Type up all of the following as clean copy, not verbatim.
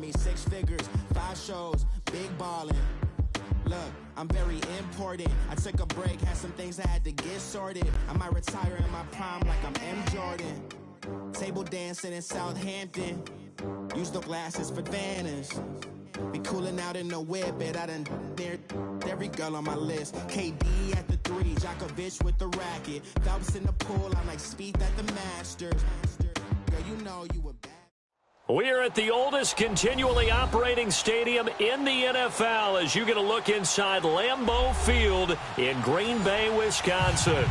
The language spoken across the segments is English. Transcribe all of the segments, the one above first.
me 6 figures, 5 shows, big ballin'. Look, I'm very important. I took a break, had some things I had to get sorted. I might retire in my prime like I'm M. Jordan. Table dancing in Southampton. Use the glasses for Vanish. Be cooling out in the whip, but I done there every girl on my list. KD at the 3, Djokovic with the racket. Phelps in the pool, I'm like Spieth at the Masters. Girl, you know you were bad. We are at the oldest continually operating stadium in the NFL as you get a look inside Lambeau Field in Green Bay, Wisconsin.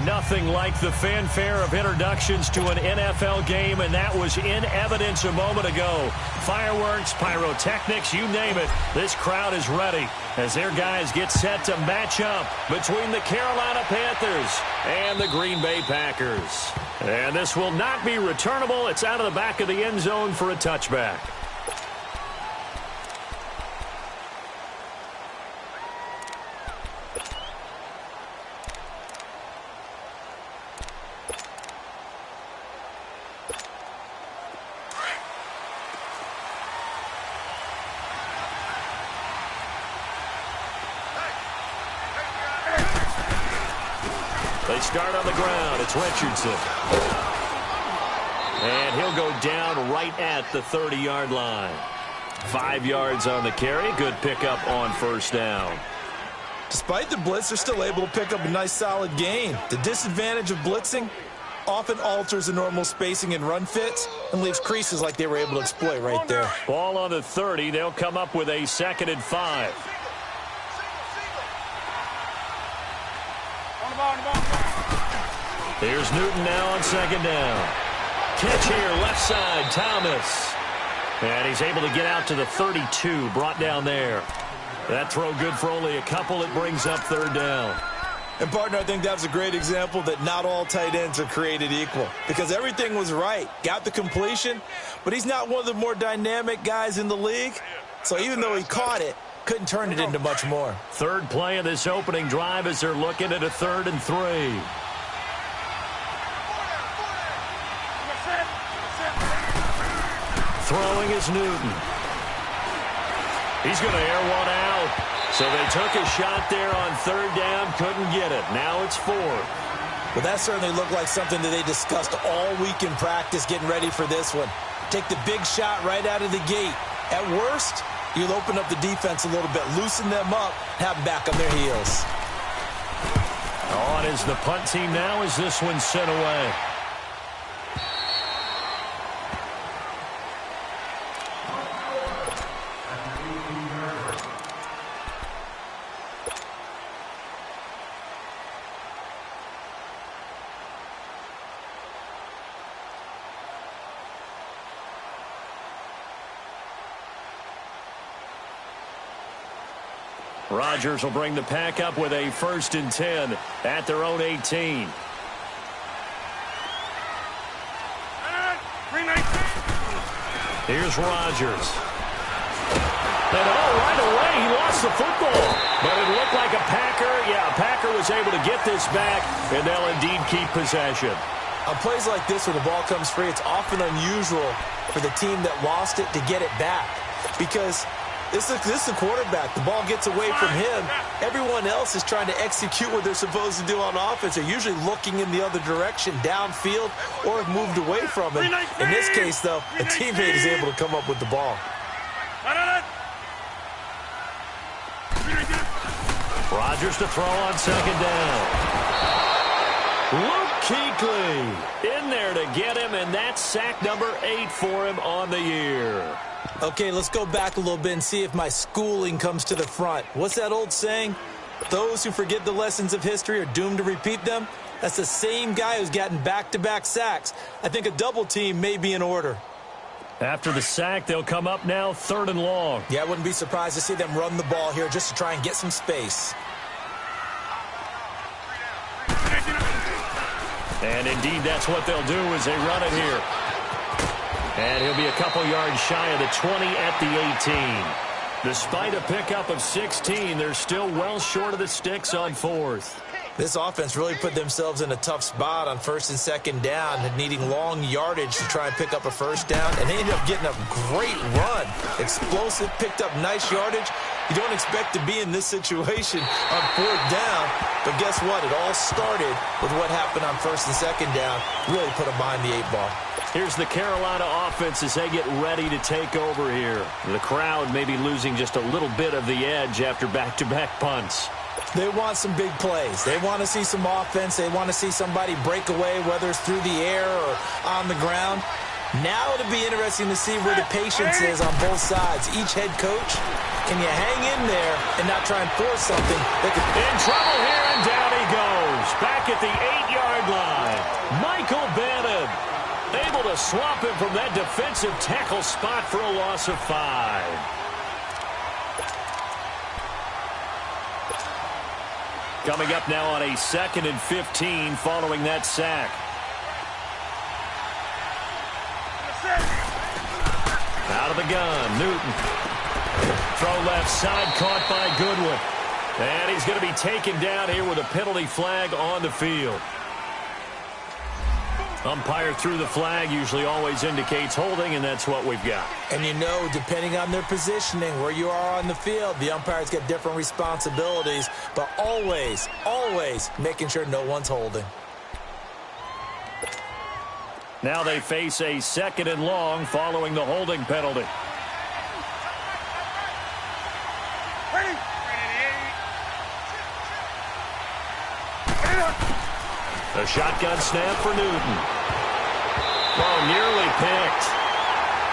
Nothing like the fanfare of introductions to an NFL game, and that was in evidence a moment ago. Fireworks, pyrotechnics, you name it. This crowd is ready as their guys get set to match up between the Carolina Panthers and the Green Bay Packers. And this will not be returnable. It's out of the back of the end zone for a touchback. They start on the ground. It's Richardson. And he'll go down right at the 30-yard line. 5 yards on the carry. Good pickup on first down. Despite the blitz, they're still able to pick up a nice solid gain. The disadvantage of blitzing often alters the normal spacing and run fits and leaves creases like they were able to exploit right there. Ball on the 30. They'll come up with a 2nd and 5. Here's Newton now on 2nd down. Catch here, left side, Thomas. And he's able to get out to the 32, brought down there. That throw good for only a couple. It brings up 3rd down. And, partner, I think that's a great example that not all tight ends are created equal because everything was right. Got the completion, but he's not one of the more dynamic guys in the league. So even though he caught it, couldn't turn it into much more. 3rd play of this opening drive as they're looking at a 3rd and 3. Throwing is Newton. He's going to air one out. So they took a shot there on 3rd down, couldn't get it. Now it's 4th. Well, that certainly looked like something that they discussed all week in practice getting ready for this one. Take the big shot right out of the gate. At worst, you'll open up the defense a little bit, loosen them up, have them back on their heels. On is the punt team now as this one's sent away. Rodgers will bring the pack up with a 1st and 10 at their own 18. Here's Rodgers. And right away he lost the football. But it looked like a Packer. Yeah, a Packer was able to get this back, and they'll indeed keep possession. On plays like this where the ball comes free, it's often unusual for the team that lost it to get it back because this is the quarterback. The ball gets away from him. Everyone else is trying to execute what they're supposed to do on offense. They're usually looking in the other direction, downfield, or have moved away from him. In this case, though, a teammate is able to come up with the ball. Rodgers to throw on 2nd down. Luke Kuechly in there to get him, and that's sack number 8 for him on the year. Okay, let's go back a little bit and see if my schooling comes to the front. What's that old saying? Those who forget the lessons of history are doomed to repeat them. That's the same guy who's gotten back-to-back sacks. I think a double team may be in order. After the sack, they'll come up now 3rd and long. Yeah, I wouldn't be surprised to see them run the ball here just to try and get some space. And indeed, that's what they'll do as they run it here. And he'll be a couple yards shy of the 20 at the 18. Despite a pickup of 16, they're still well short of the sticks on 4th. This offense really put themselves in a tough spot on first and second down, needing long yardage to try and pick up a first down, and they ended up getting a great run. Explosive, picked up nice yardage. You don't expect to be in this situation on fourth down, but guess what? It all started with what happened on first and second down. Really put them behind the 8-ball. Here's the Carolina offense as they get ready to take over here. The crowd may be losing just a little bit of the edge after back-to-back punts. They want some big plays. They want to see some offense. They want to see somebody break away, whether it's through the air or on the ground. Now it'll be interesting to see where the patience is on both sides. Each head coach, can you hang in there and not try and force something that could... In trouble here, and down he goes. Back at the 8-yard line. Michael Bannon able to swap him from that defensive tackle spot for a loss of 5. Coming up now on a 2nd and 15 following that sack. Out of the gun, Newton. Throw left side, caught by Goodwin. And he's going to be taken down here with a penalty flag on the field. Umpire threw the flag, usually always indicates holding, and that's what we've got. And you know, depending on their positioning, where you are on the field, the umpires get different responsibilities, but always, always making sure no one's holding. Now they face a 2nd and long following the holding penalty. A shotgun snap for Newton. Oh, nearly picked.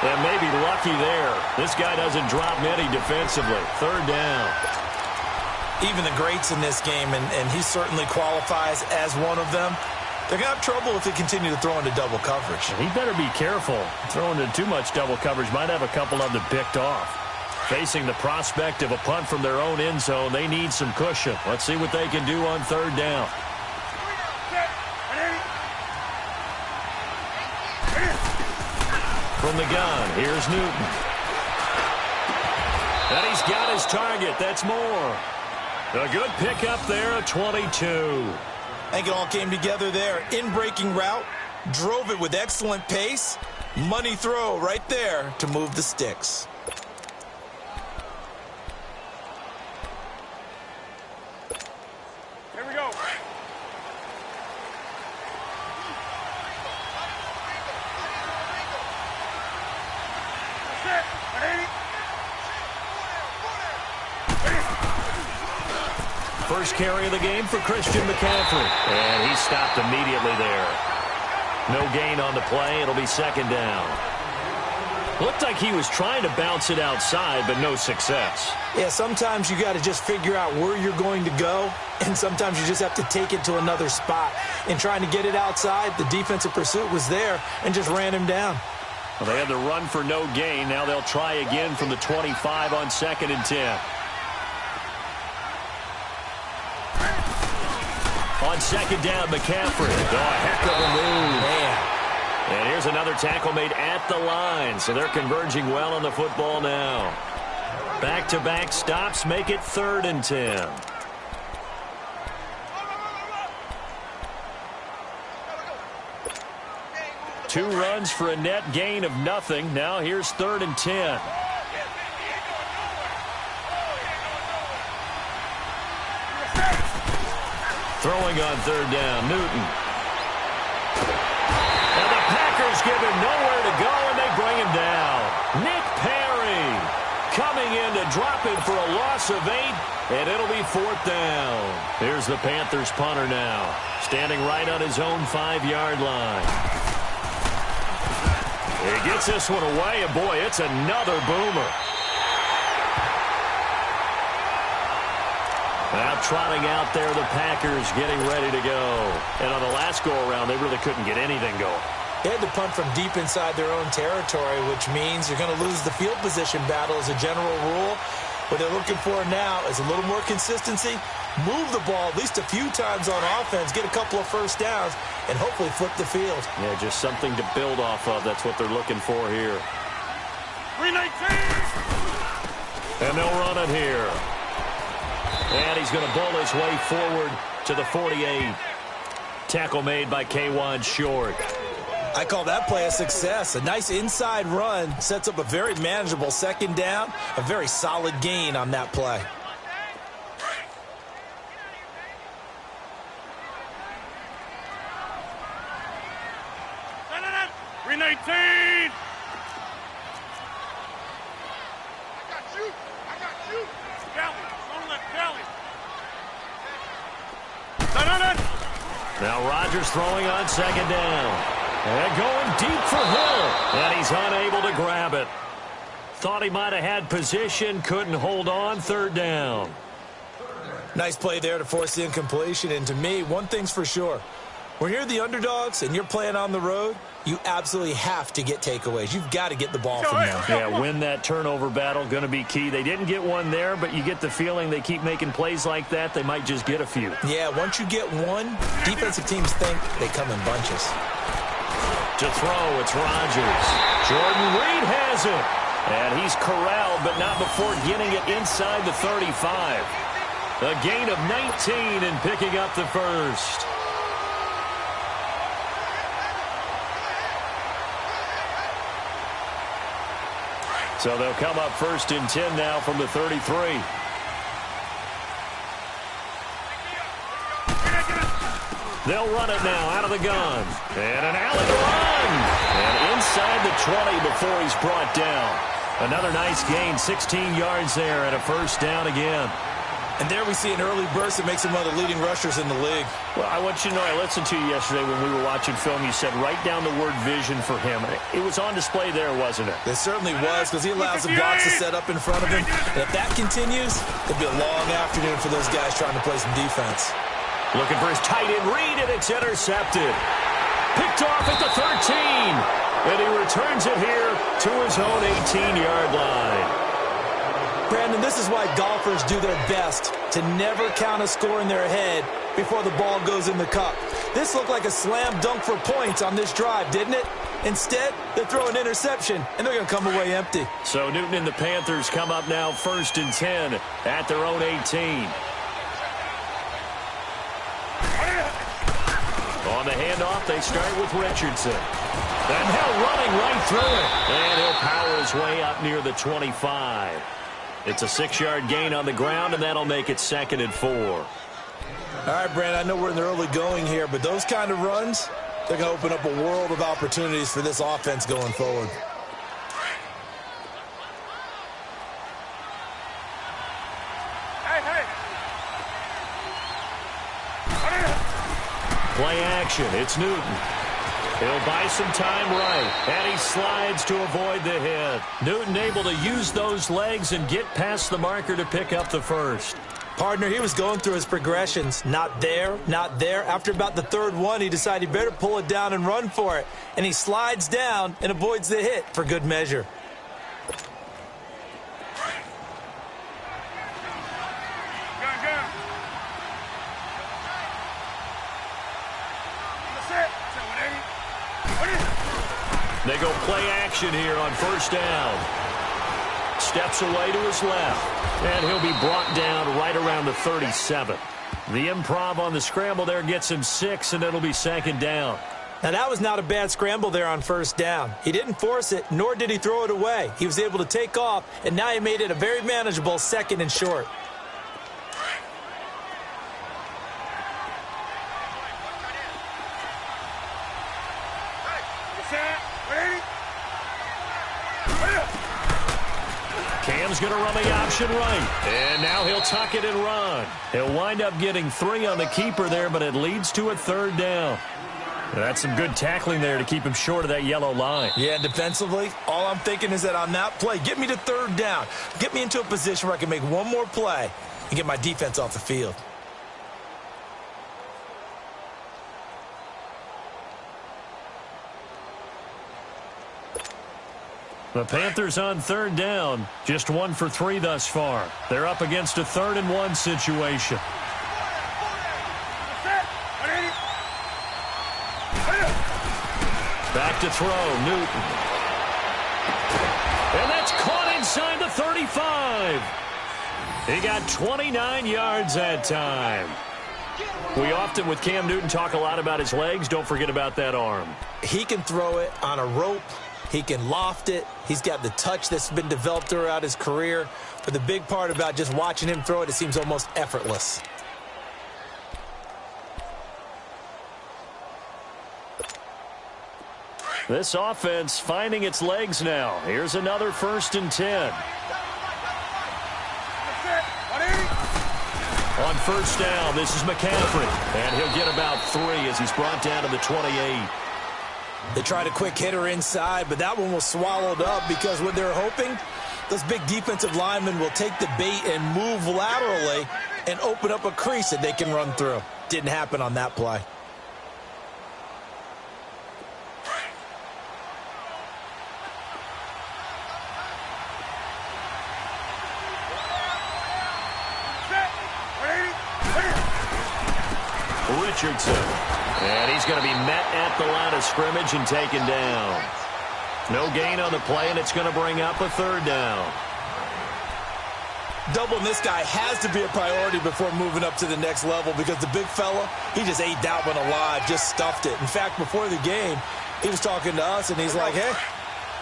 And maybe lucky there. This guy doesn't drop many defensively. 3rd down. Even the greats in this game, and he certainly qualifies as one of them, they're going to have trouble if they continue to throw into double coverage. He better be careful. Throwing into too much double coverage might have a couple of them picked off. Facing the prospect of a punt from their own end zone, they need some cushion. Let's see what they can do on 3rd down. From the gun, here's Newton. And he's got his target. That's more. A good pickup there at 22. I think it all came together there. In-breaking route, drove it with excellent pace. Money throw right there to move the sticks. Here we go. First carry of the game for Christian McCaffrey. And he stopped immediately there. No gain on the play. It'll be 2nd down. Looked like he was trying to bounce it outside, but no success. Yeah, sometimes you got to just figure out where you're going to go, and sometimes you just have to take it to another spot. In trying to get it outside, the defensive pursuit was there and just ran him down. Well, they had the run for no gain. Now they'll try again from the 25 on 2nd and 10. On 2nd down, McCaffrey. Oh, a heck of a move. Man. And here's another tackle made at the line. So they're converging well on the football now. Back-to-back stops make it 3rd and 10. Two runs for a net gain of nothing. Now here's 3rd and 10. Throwing on 3rd down, Newton. And the Packers give him nowhere to go, and they bring him down. Nick Perry coming in to drop him for a loss of 8, and it'll be 4th down. Here's the Panthers punter now, standing right on his own 5-yard line. He gets this one away, and boy, it's another boomer. Now trotting out there, the Packers getting ready to go. And on the last go-around, they really couldn't get anything going. They had to punt from deep inside their own territory, which means you're going to lose the field position battle as a general rule. What they're looking for now is a little more consistency, move the ball at least a few times on offense, get a couple of first downs, and hopefully flip the field. Yeah, just something to build off of. That's what they're looking for here. 319! And they'll run it here. And he's going to bowl his way forward to the 48. Tackle made by K'Wan Short. I call that play a success. A nice inside run sets up a very manageable second down. A very solid gain on that play. S03w06. I got you. Kelly, don't let Kelly. Now Rodgers throwing on second down. And going deep for Hill. And he's unable to grab it. Thought he might have had position. Couldn't hold on. Third down. Nice play there to force the incompletion. And to me, one thing's for sure. When you're the underdogs and you're playing on the road, you absolutely have to get takeaways. You've got to get the ball from them. Yeah, win that turnover battle, going to be key. They didn't get one there, but you get the feeling they keep making plays like that, they might just get a few. Yeah, once you get one, defensive teams think they come in bunches. To throw, it's Rodgers. Jordan Reed has it. And he's corralled, but not before getting it inside the 35. A gain of 19 and picking up the first. So they'll come up first and 10 now from the 33. They'll run it now out of the gun. And an alley run. And inside the 20 before he's brought down. Another nice gain, 16 yards there and a first down again. And there we see an early burst that makes him one of the leading rushers in the league. Well, I want you to know, I listened to you yesterday when we were watching film. You said write down the word vision for him. It was on display there, wasn't it? It certainly was, because he allows the blocks to set up in front of him. And if that continues, it'll be a long afternoon for those guys trying to play some defense. Looking for his tight end read, and it's intercepted. Picked off at the 13. And he returns it here to his own 18-yard line. Brandon, this is why golfers do their best to never count a score in their head before the ball goes in the cup. This looked like a slam dunk for points on this drive, didn't it? Instead, they throw an interception, and they're going to come away empty. So Newton and the Panthers come up now first and 10 at their own 18. On the handoff, they start with Richardson. And Hill running right through it. And he'll power his way up near the 25. It's a 6-yard gain on the ground, and that'll make it 2nd and 4. All right, Brandon, I know we're in the early going here, but those kind of runs, they're going to open up a world of opportunities for this offense going forward. Play action. It's Newton. He'll buy some time right, and he slides to avoid the hit. Newton able to use those legs and get past the marker to pick up the first. Partner, he was going through his progressions. Not there, not there. After about the third one, he decided he better pull it down and run for it. And he slides down and avoids the hit for good measure. They go play action here on first down. Steps away to his left, and he'll be brought down right around the 37. The improv on the scramble there gets him 6, and it'll be 2nd down. Now, that was not a bad scramble there on first down. He didn't force it, nor did he throw it away. He was able to take off, and now he made it a very manageable 2nd and short. Cam's going to run the option right. And now he'll tuck it and run. He'll wind up getting 3 on the keeper there, but it leads to a 3rd down. That's some good tackling there to keep him short of that yellow line. Yeah, defensively, all I'm thinking is that on that play, get me to 3rd down. Get me into a position where I can make one more play and get my defense off the field. The Panthers on 3rd down, just 1 for 3 thus far. They're up against a 3rd and 1 situation. Back to throw, Newton. And that's caught inside the 35. He got 29 yards that time. We often, with Cam Newton, talk a lot about his legs. Don't forget about that arm. He can throw it on a rope. He can loft it. He's got the touch that's been developed throughout his career. But the big part about just watching him throw it, it seems almost effortless. This offense finding its legs now. Here's another 1st and 10. On 1st down, this is McCaffrey. And he'll get about 3 as he's brought down to the 28. They tried a quick hitter inside, but that one was swallowed up because what they're hoping, those big defensive linemen will take the bait and move laterally and open up a crease that they can run through. Didn't happen on that play. Richardson. And he's going to be met at the line of scrimmage and taken down. No gain on the play, and it's going to bring up a 3rd down. Doubling this guy has to be a priority before moving up to the next level because the big fella, he just ate that one alive, just stuffed it. In fact, before the game, he was talking to us, and he's like, hey,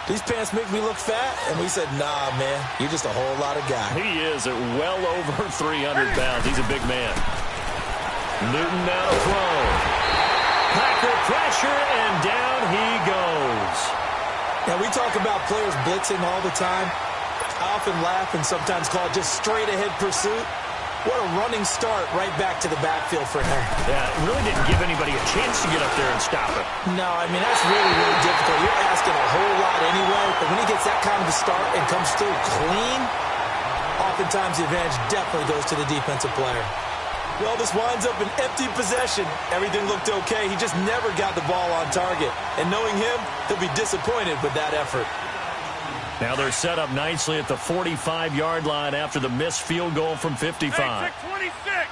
these pants make me look fat? And we said, nah, man, you're just a whole lot of guy. He is at well over 300 pounds. He's a big man. Newton now to throw. Packer pressure, and down he goes. Now, we talk about players blitzing all the time. I often laugh and sometimes call it just straight-ahead pursuit. What a running start right back to the backfield for him. Yeah, it really didn't give anybody a chance to get up there and stop it. No, I mean, that's really, really difficult. You're asking a whole lot anyway, but when he gets that kind of a start and comes through clean, oftentimes the advantage definitely goes to the defensive player. Well, this winds up an empty possession. Everything looked okay. He just never got the ball on target. And knowing him, he'll be disappointed with that effort. Now they're set up nicely at the 45-yard line after the missed field goal from 55. 26.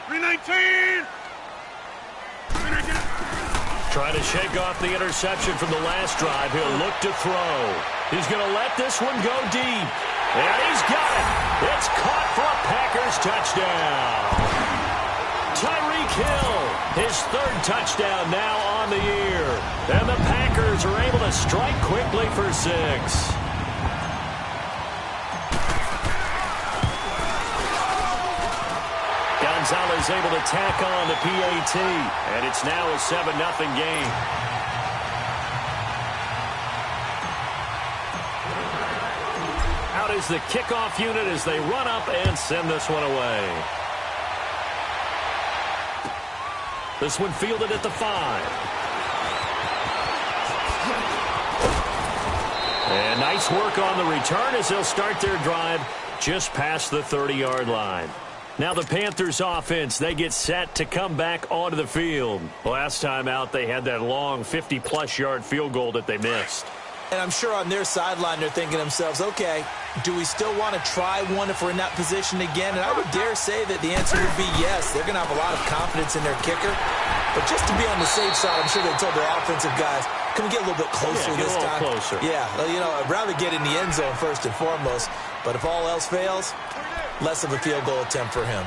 $319. Trying to shake off the interception from the last drive. He'll look to throw. He's going to let this one go deep. And he's got it. It's caught for a Packers touchdown. Tyreek Hill, his 3rd touchdown now on the year. And the Packers are able to strike quickly for 6. Gonzalez able to tack on the PAT, and it's now a 7-0 game. Out is the kickoff unit as they run up and send this one away. This one fielded at the 5. And nice work on the return as they'll start their drive just past the 30-yard line. Now the Panthers offense, they get set to come back onto the field. Last time out, they had that long 50-plus yard field goal that they missed. And I'm sure on their sideline, they're thinking to themselves, okay, do we still want to try one if we're in that position again? And I would dare say that the answer would be yes. They're going to have a lot of confidence in their kicker. But just to be on the safe side, I'm sure they told their offensive guys, can we get a little bit closer this time? Closer. Yeah, you know, I'd rather get in the end zone first and foremost. But if all else fails, less of a field goal attempt for him.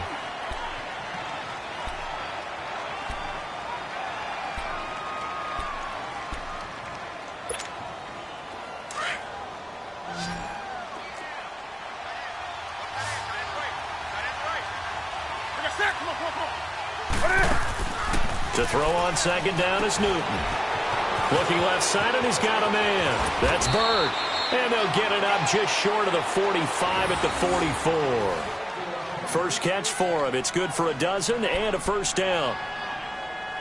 To throw on 2nd down is Newton. Looking left side, and he's got a man. That's Bird. And they'll get it up just short of the 45 at the 44. First catch for him. It's good for a dozen and a 1st down.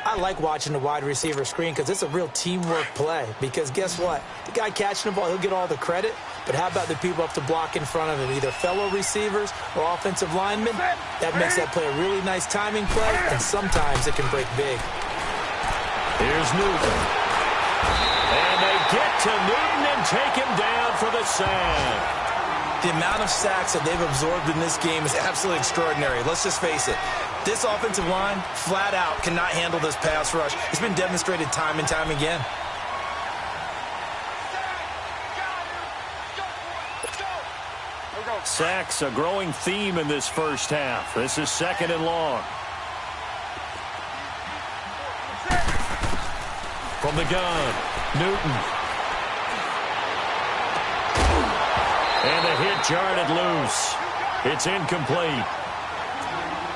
I like watching the wide receiver screen because it's a real teamwork play. Because guess what? The guy catching the ball, he'll get all the credit. But how about the people up to block in front of him, either fellow receivers or offensive linemen? That makes that play a really nice timing play, and sometimes it can break big. Here's Newton. And they get to Newton and take him down for the sack. The amount of sacks that they've absorbed in this game is absolutely extraordinary. Let's just face it. This offensive line, flat out, cannot handle this pass rush. It's been demonstrated time and time again. Sacks a growing theme in this first half. This is 2nd and long. From the gun, Newton. And the hit jarred it loose. It's incomplete.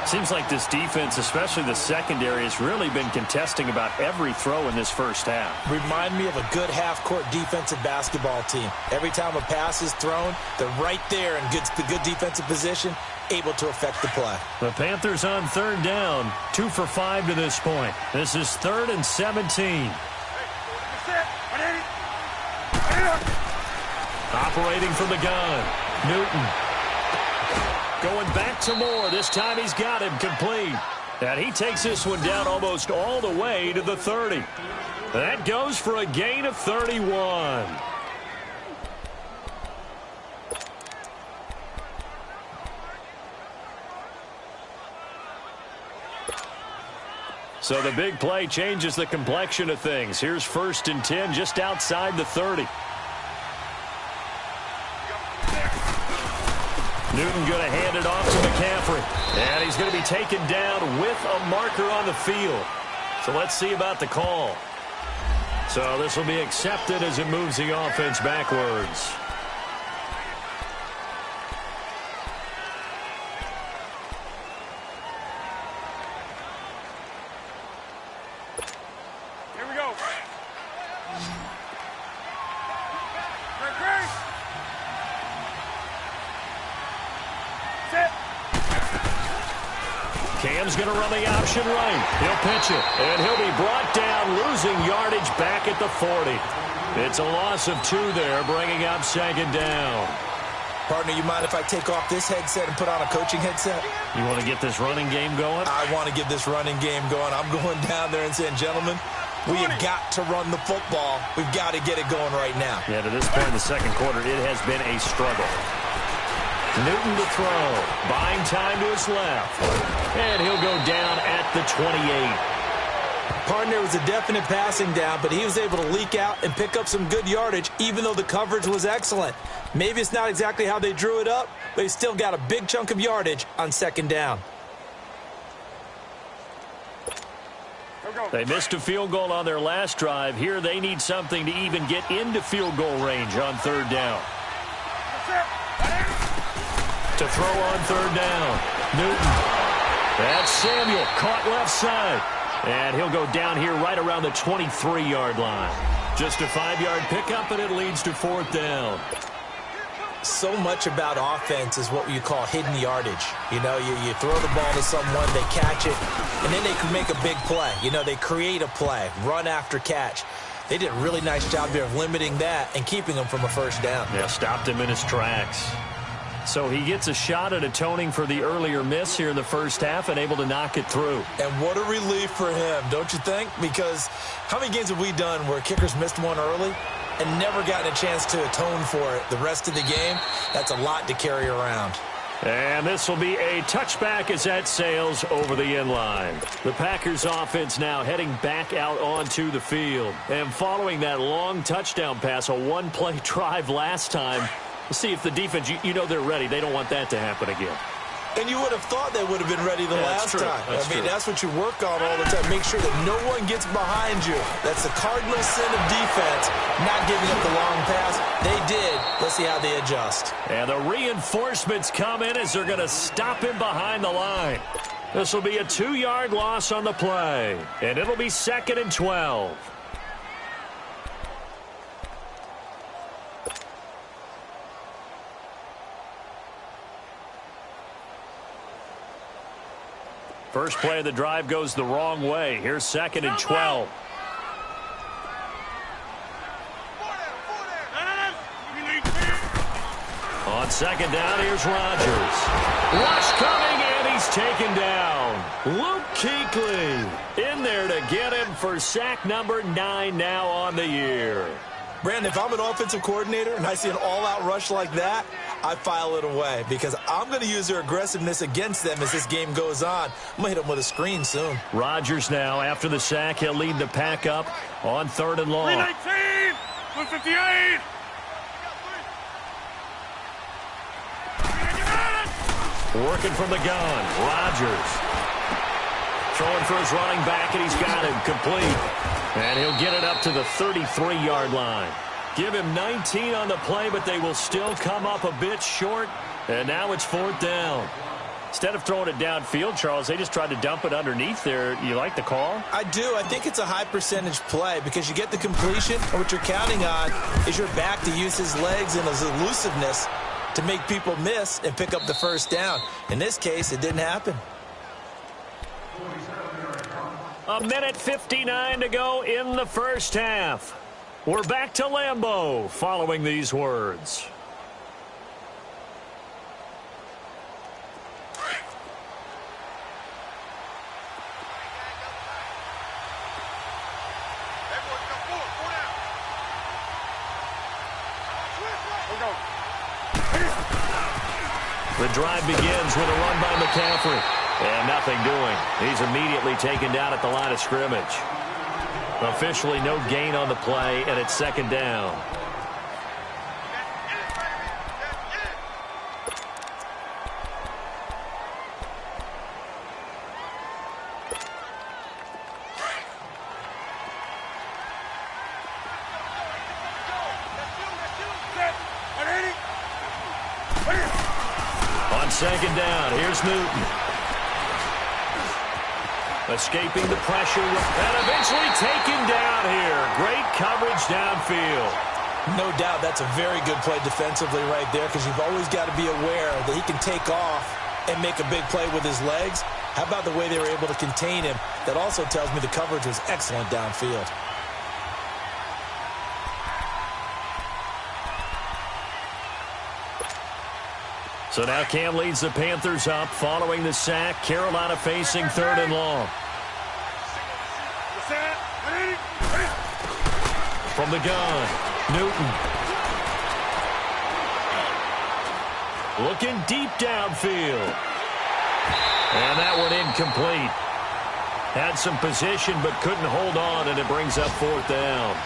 Seems like this defense, especially the secondary, has really been contesting about every throw in this first half. Remind me of a good half-court defensive basketball team. Every time a pass is thrown, they're right there in good defensive position, able to affect the play. The Panthers on 3rd down, 2 for 5 to this point. This is 3rd and 17. Operating from the gun, Newton. Going back to Moore. This time he's got him complete. And he takes this one down almost all the way to the 30. That goes for a gain of 31. So the big play changes the complexion of things. Here's 1st and 10 just outside the 30. Newton going to hand it off to McCaffrey. And he's going to be taken down with a marker on the field. So let's see about the call. So this will be accepted as it moves the offense backwards. Here we go. Cam's going to run the option right. He'll pitch it, and he'll be brought down, losing yardage back at the 40. It's a loss of 2 there, bringing up 2nd down. Partner, you mind if I take off this headset and put on a coaching headset? You want to get this running game going? I want to get this running game going. I'm going down there and saying, gentlemen, we have got to run the football. We've got to get it going right now. Yeah, to this point in the 2nd quarter, it has been a struggle. Newton to throw, buying time to his left, and he'll go down at the 28. Partner, was a definite passing down, but he was able to leak out and pick up some good yardage, even though the coverage was excellent. Maybe it's not exactly how they drew it up, but he still got a big chunk of yardage on 2nd down. They missed a field goal on their last drive. Here they need something to even get into field goal range on 3rd down. To throw on 3rd down, Newton. That's Samuel, caught left side. And he'll go down here right around the 23-yard line. Just a 5-yard pickup, and it leads to 4th down. So much about offense is what you call hidden yardage. You know, you throw the ball to someone, they catch it, and then they can make a big play. You know, they create a play, run after catch. They did a really nice job there of limiting that and keeping him from a 1st down. Yeah, stopped him in his tracks. So he gets a shot at atoning for the earlier miss here in the first half and able to knock it through. And what a relief for him, don't you think? Because how many games have we done where kickers missed one early and never gotten a chance to atone for it the rest of the game? That's a lot to carry around. And this will be a touchback as that sails over the end line. The Packers offense now heading back out onto the field. And following that long touchdown pass, a one-play drive last time, we'll see if the defense, you know they're ready. They don't want that to happen again. And you would have thought they would have been ready the last time. That's what you work on all the time. Make sure that no one gets behind you. That's the cardinal sin of defense, not giving up the long pass. They did. Let's see how they adjust. And the reinforcements come in as they're going to stop him behind the line. This will be a 2-yard loss on the play. And it'll be 2nd and 12. First play of the drive goes the wrong way. Here's 2nd and 12. On 2nd down, here's Rodgers. Rush coming, and he's taken down. Luke Kuechly in there to get him for sack number 9 now on the year. Brandon, if I'm an offensive coordinator and I see an all-out rush like that, I file it away because I'm going to use their aggressiveness against them as this game goes on. I'm going to hit them with a screen soon. Rodgers now, after the sack, he'll lead the pack up on 3rd and long. 319, 158. Working from the gun, Rodgers. Throwing for his running back, and he's got him complete. And he'll get it up to the 33-yard line. Give him 19 on the play, but they will still come up a bit short. And now it's 4th down. Instead of throwing it downfield, Charles, they just tried to dump it underneath there. You like the call? I do. I think it's a high-percentage play because you get the completion, and what you're counting on is your back to use his legs and his elusiveness to make people miss and pick up the first down. In this case, it didn't happen. A minute 59 to go in the first half. We're back to Lambeau following these words. The drive begins with a run by McCaffrey. And nothing doing. He's immediately taken down at the line of scrimmage. Officially no gain on the play, and it's 2nd down. On 2nd down, here's Newton. Escaping the pressure and eventually taken down here. Great coverage downfield. No doubt that's a very good play defensively right there because you've always got to be aware that he can take off and make a big play with his legs. How about the way they were able to contain him? That also tells me the coverage was excellent downfield. So now Cam leads the Panthers up following the sack. Carolina facing 3rd and long. From the gun, Newton. Looking deep downfield. And that one incomplete. Had some position but couldn't hold on, and it brings up 4th down.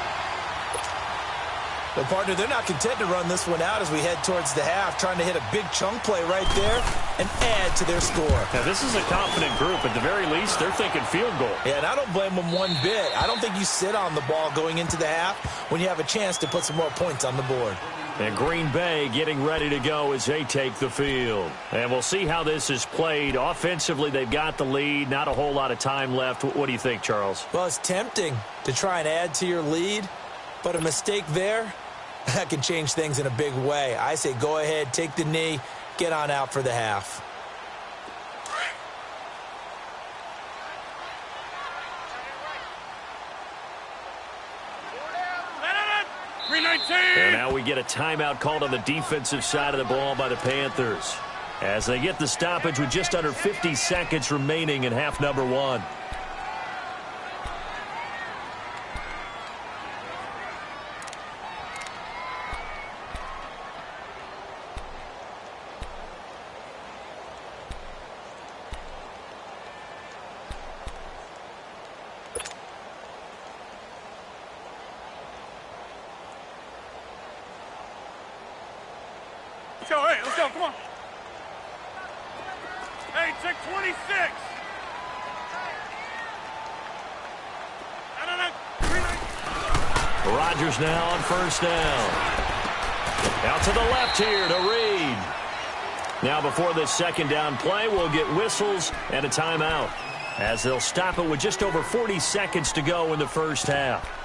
Well, partner, they're not content to run this one out as we head towards the half, trying to hit a big chunk play right there and add to their score. Now, this is a confident group. At the very least, they're thinking field goal. Yeah, and I don't blame them one bit. I don't think you sit on the ball going into the half when you have a chance to put some more points on the board. And Green Bay getting ready to go as they take the field. And we'll see how this is played. Offensively, they've got the lead. Not a whole lot of time left. What do you think, Charles? Well, it's tempting to try and add to your lead, but a mistake there, that can change things in a big way. I say go ahead, take the knee, get on out for the half. And now we get a timeout called on the defensive side of the ball by the Panthers as they get the stoppage with just under 50 seconds remaining in half number 1. Hey, let's go, come on. Hey, check 26. Rodgers now on 1st down. Out to the left here to Reed. Now before this 2nd down play, we'll get whistles and a timeout as they'll stop it with just over 40 seconds to go in the first half.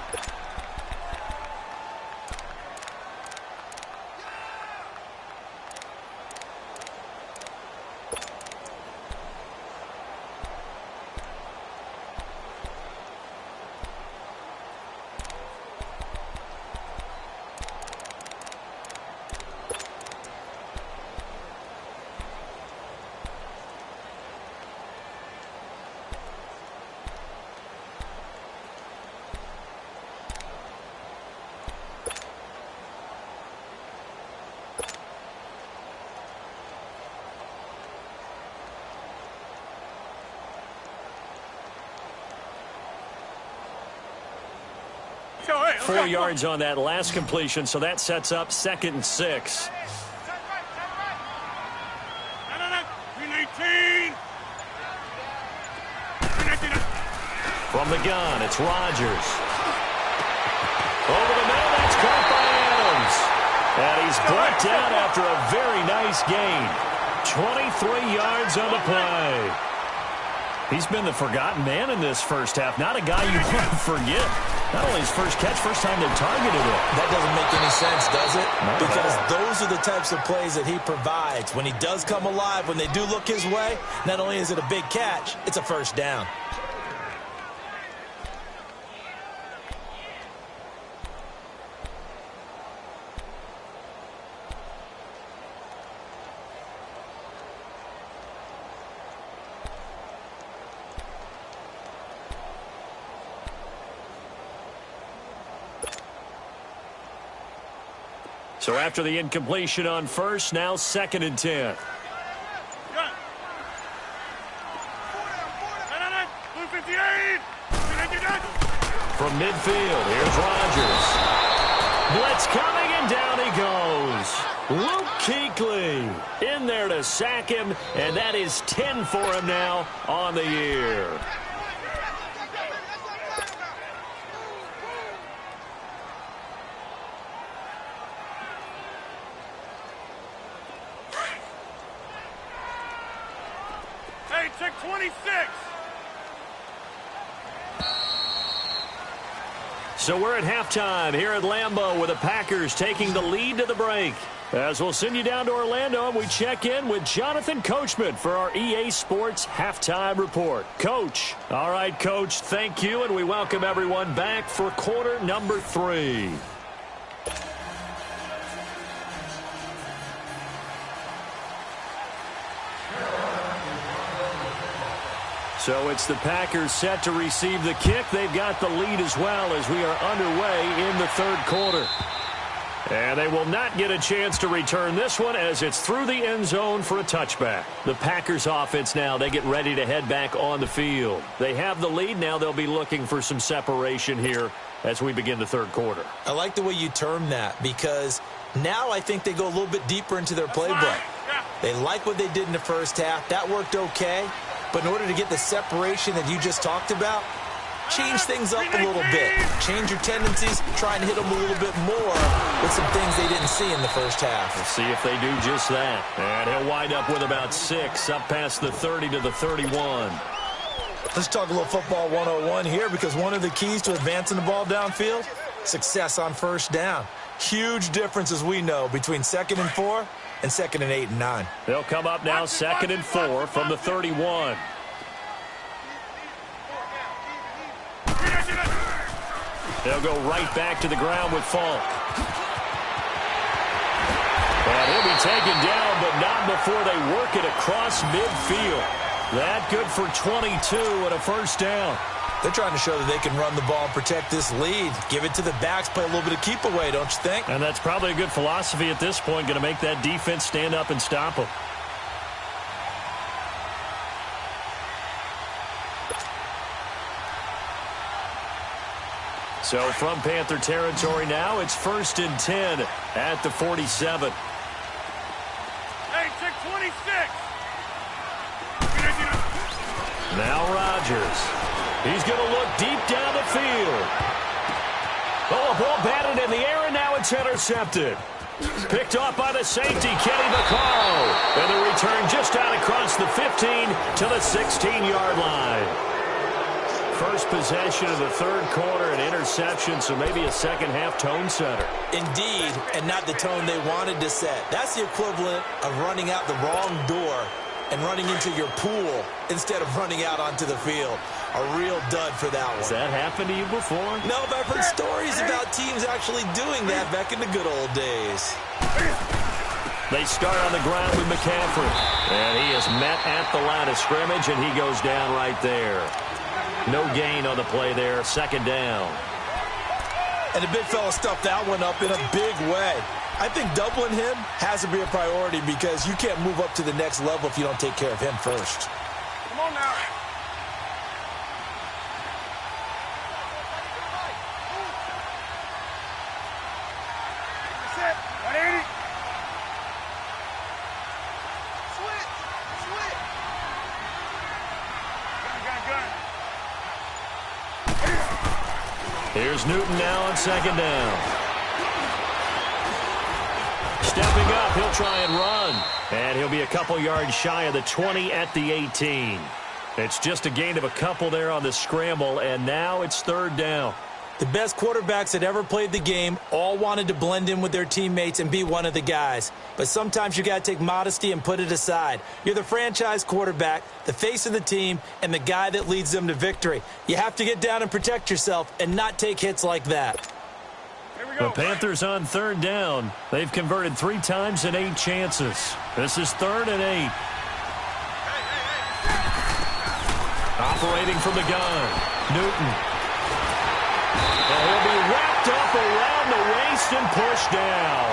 Hey, 4 yards on that last completion, so that sets up 2nd and 6. From the gun, it's Rodgers. Over the middle, that's caught by Adams. And he's brought down after a very nice gain. 23 yards on the play. He's been the forgotten man in this first half. Not a guy you want to forget. Not only his first catch, first time they targeted him. That doesn't make any sense, does it? Because those are the types of plays that he provides. When he does come alive, when they do look his way, not only is it a big catch, it's a first down. So after the incompletion on first, now 2nd and 10. From midfield, here's Rodgers. Blitz coming, and down he goes. Luke Kuechly in there to sack him, and that is 10 for him now on the year. Hey, check 26. So we're at halftime here at Lambeau with the Packers taking the lead to the break. As we'll send you down to Orlando, and we check in with Jonathan Coachman for our EA Sports Halftime Report. Coach. All right, Coach, thank you, and we welcome everyone back for quarter number 3. So it's the Packers set to receive the kick. They've got the lead as well as we are underway in the 3rd quarter. And they will not get a chance to return this one as it's through the end zone for a touchback. The Packers offense now, they get ready to head back on the field. They have the lead. Now they'll be looking for some separation here as we begin the 3rd quarter. I like the way you term that because now I think they go a little bit deeper into their playbook. They like what they did in the first half. That worked okay. But in order to get the separation that you just talked about, change things up a little bit. Change your tendencies, try and hit them a little bit more with some things they didn't see in the first half. We'll see if they do just that. And he'll wind up with about 6 up past the 30 to the 31. Let's talk a little football 101 here because one of the keys to advancing the ball downfield, success on first down. Huge difference, as we know, between 2nd and 4 and 2nd and 8 and 9. They'll come up now 2nd and 4 from the 31. They'll go right back to the ground with Falk. And he'll be taken down, but not before they work it across midfield. That good for 22 and a first down. They're trying to show that they can run the ball and protect this lead. Give it to the backs, play a little bit of keep away, don't you think? And that's probably a good philosophy at this point, going to make that defense stand up and stop them. So from Panther territory now, it's 1st and 10 at the 47. Hey, check 26. Now Rodgers. He's going to look deep down the field. Oh, a ball batted in the air, and now it's intercepted. Picked off by the safety, Kenny Vaccaro. And the return just out across the 15 to the 16-yard line. First possession of the 3rd quarter, an interception, so maybe a second-half tone setter. Indeed, and not the tone they wanted to set. That's the equivalent of running out the wrong door and running into your pool instead of running out onto the field. A real dud for that one. Has that happened to you before? No, but I've heard stories about teams actually doing that back in the good old days. They start on the ground with McCaffrey. And he is met at the line of scrimmage, and he goes down right there. No gain on the play there. 2nd down. And the big fella stuffed that one up in a big way. I think doubling him has to be a priority because you can't move up to the next level if you don't take care of him first. Come on now. That's it. 180. Switch. Gun. Here's Newton now on second down. Stepping up, he'll try and run. And he'll be a couple yards shy of the 20 at the 18. It's just a gain of a couple there on the scramble, and now it's third down. The best quarterbacks that ever played the game all wanted to blend in with their teammates and be one of the guys. But sometimes you got to take modesty and put it aside. You're the franchise quarterback, the face of the team, and the guy that leads them to victory. You have to get down and protect yourself and not take hits like that. The Panthers on third down. They've converted 3 times in 8 chances. This is 3rd and 8. Operating from the gun, Newton. And he'll be wrapped up around the waist and pushed down.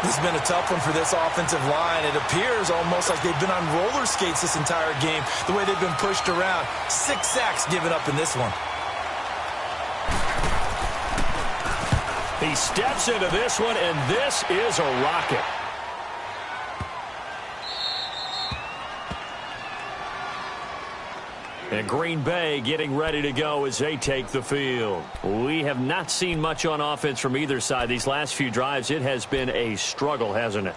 This has been a tough one for this offensive line. It appears almost like they've been on roller skates this entire game, the way they've been pushed around. 6 sacks given up in this one. He steps into this one, and this is a rocket. And Green Bay getting ready to go as they take the field. We have not seen much on offense from either side. These last few drives, it has been a struggle, hasn't it?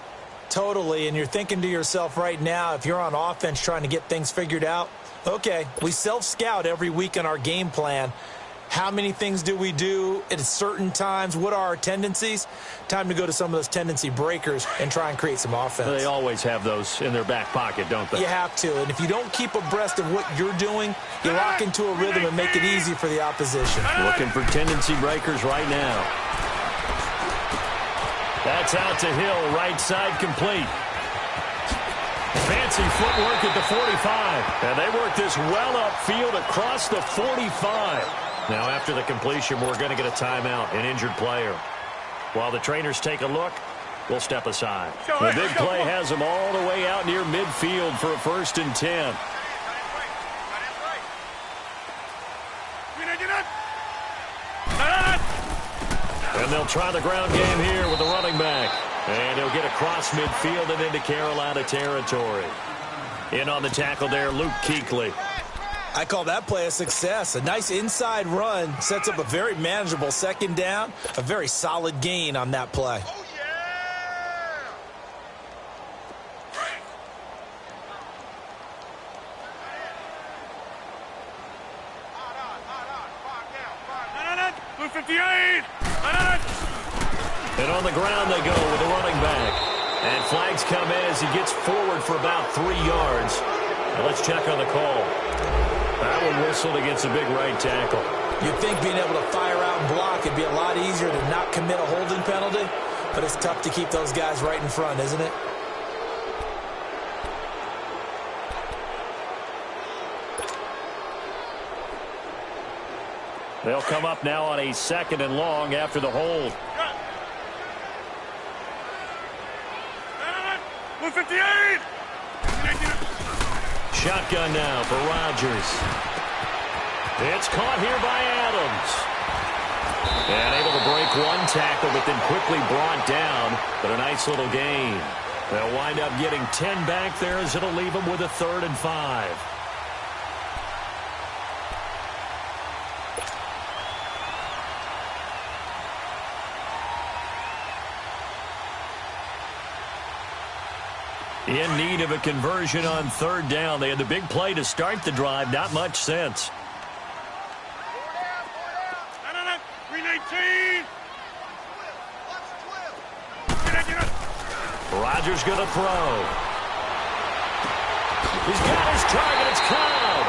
Totally, and you're thinking to yourself right now, if you're on offense trying to get things figured out, okay, we self-scout every week in our game plan. How many things do we do at certain times? What are our tendencies? Time to go to some of those tendency breakers and try and create some offense. They always have those in their back pocket, don't they? You have to, and if you don't keep abreast of what you're doing, you lock into a rhythm and make it easy for the opposition. Looking for tendency breakers right now. That's out to Hill, right side complete. Fancy footwork at the 45. And they work this well upfield across the 45. Now after the completion, we're going to get a timeout, an injured player. While the trainers take a look, we'll step aside. The big play has them all the way out near midfield for a 1st and 10. And they'll try the ground game here with the running back. And he'll get across midfield and into Carolina territory. In on the tackle there, Luke Kuechly. I call that play a success. A nice inside run sets up a very manageable 2nd down. A very solid gain on that play. Oh, yeah! Blue 58! And on the ground they go with the running back. And flags come in as he gets forward for about 3 yards. Now let's check on the call. That one whistled against a big right tackle. You'd think being able to fire out and block would be a lot easier to not commit a holding penalty, but it's tough to keep those guys right in front, isn't it? They'll come up now on a 2nd and long after the hold. Blue 58! Shotgun now for Rodgers. It's caught here by Adams. And able to break one tackle, but then quickly brought down. But a nice little gain. They'll wind up getting 10 back there as it'll leave them with a 3rd and 5. In need of a conversion on 3rd down. They had the big play to start the drive. Not much sense. 319! Rodgers going to throw. He's got his target. It's Cobb.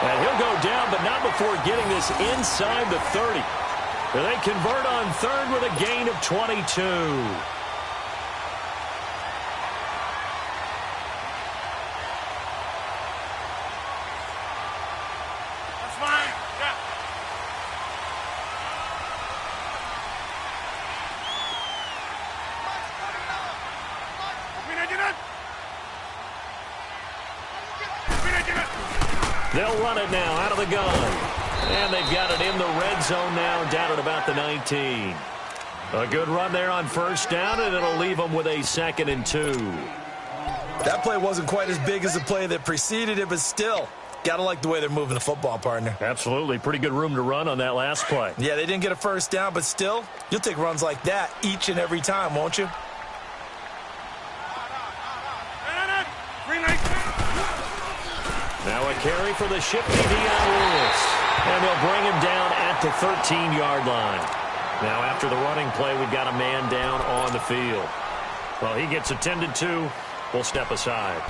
And he'll go down, but not before getting this inside the 30. And they convert on 3rd with a gain of 22. They'll run it now out of the gun. And they've got it in the red zone now, down at about the 19. A good run there on 1st down, and it'll leave them with a 2nd and 2. That play wasn't quite as big as the play that preceded it, but still, Got to like the way they're moving the football, partner. Absolutely. Pretty good room to run on that last play. Yeah, they didn't get a first down, but still, you'll take runs like that each and every time, won't you? Now a carry for the shifty Deion Lewis. And they'll bring him down at the 13-yard line. Now after the running play, we've got a man down on the field. Well, he gets attended to. We'll step aside.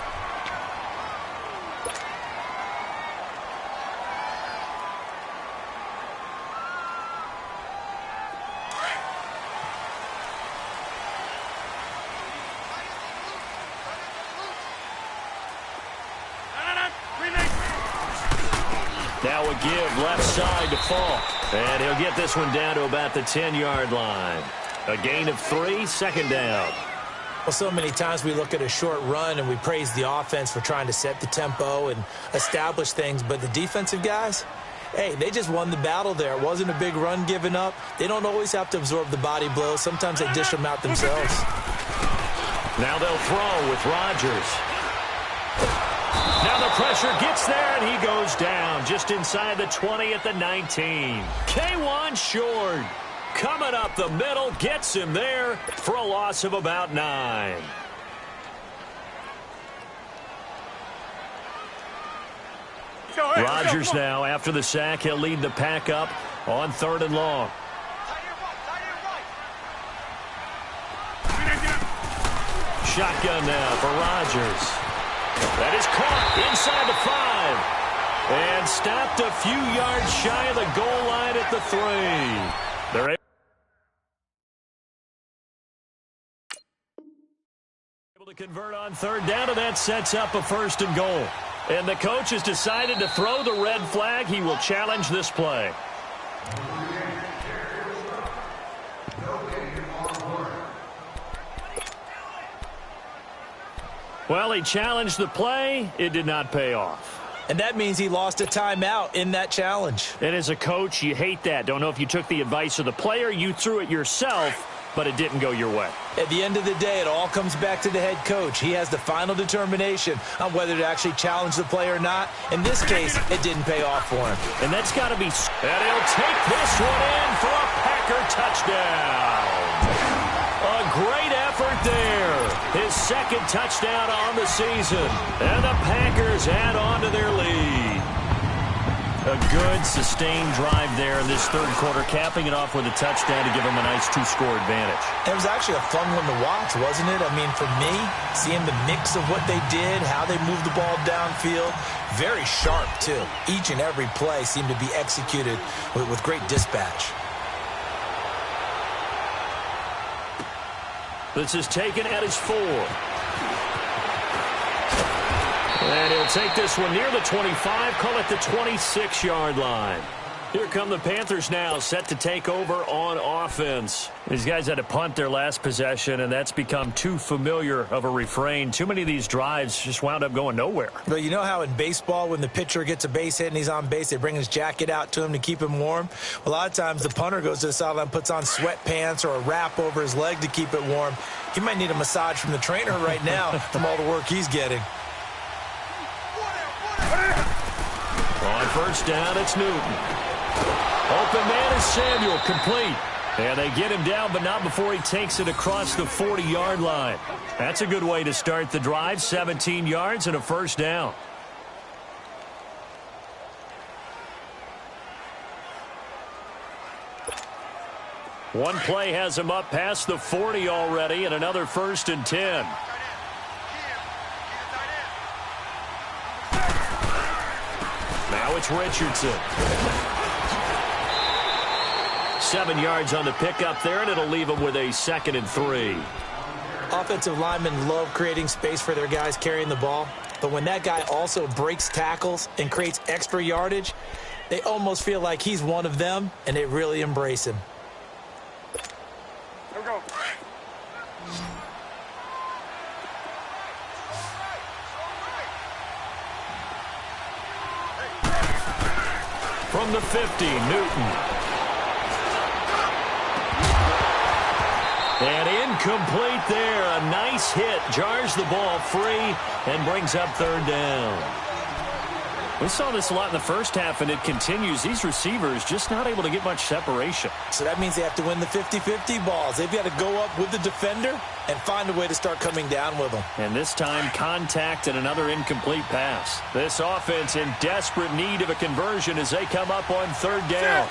Now a give left side to Falk. And he'll get this one down to about the 10-yard line. A gain of 3, second down. Well, so many times we look at a short run and we praise the offense for trying to set the tempo and establish things. But the defensive guys, hey, they just won the battle there. It wasn't a big run given up. They don't always have to absorb the body blows. Sometimes they dish them out themselves. Now they'll throw with Rodgers. Now the pressure gets there, and he goes down just inside the 20 at the 19. K1 short. Coming up the middle, gets him there for a loss of about 9. Rodgers now, after the sack, he'll lead the pack up on 3rd and long. Shotgun now for Rodgers. That is caught inside the 5. And stopped a few yards shy of the goal line at the 3. They're able to convert on 3rd down, and that sets up a 1st and goal. And the coach has decided to throw the red flag. He will challenge this play. Well, he challenged the play. It did not pay off. And that means he lost a timeout in that challenge. And as a coach, you hate that. Don't know if you took the advice of the player, you threw it yourself, but it didn't go your way. At the end of the day, it all comes back to the head coach. He has the final determination on whether to actually challenge the play or not. In this case, it didn't pay off for him. And that's got to be... And he'll take this one in for a Packer touchdown. A great effort there. His 2nd touchdown on the season. And the Packers add on to their lead. A good, sustained drive there in this 3rd quarter, capping it off with a touchdown to give them a nice 2-score advantage. It was actually a fun one to watch, wasn't it? I mean, for me, seeing the mix of what they did, how they moved the ball downfield, very sharp, too. Each and every play seemed to be executed with great dispatch. This is taken at his 4. And he'll take this one near the 25, call it the 26-yard line. Here come the Panthers now, set to take over on offense. These guys had to punt their last possession, and that's become too familiar of a refrain. Too many of these drives just wound up going nowhere. But you know how in baseball, when the pitcher gets a base hit and he's on base, they bring his jacket out to him to keep him warm? A lot of times the punter goes to the sideline, puts on sweatpants or a wrap over his leg to keep it warm. He might need a massage from the trainer right now from all the work he's getting. On 1st down, it's Newton. Open man is Samuel, complete. And they get him down, but not before he takes it across the 40-yard line. That's a good way to start the drive, 17 yards and a 1st down. One play has him up past the 40 already, and another 1st and 10. Now it's Richardson. 7 yards on the pickup there, and it'll leave him with a 2nd and 3. Offensive linemen love creating space for their guys carrying the ball, but when that guy also breaks tackles and creates extra yardage, they almost feel like he's one of them, and they really embrace him. Here we go. From the 50, Newton. And incomplete there. A nice hit. Jars the ball free and brings up 3rd down. We saw this a lot in the first half, and it continues. These receivers just not able to get much separation. So that means they have to win the 50-50 balls. They've got to go up with the defender and find a way to start coming down with them. And this time, contact and another incomplete pass. This offense in desperate need of a conversion as they come up on third down.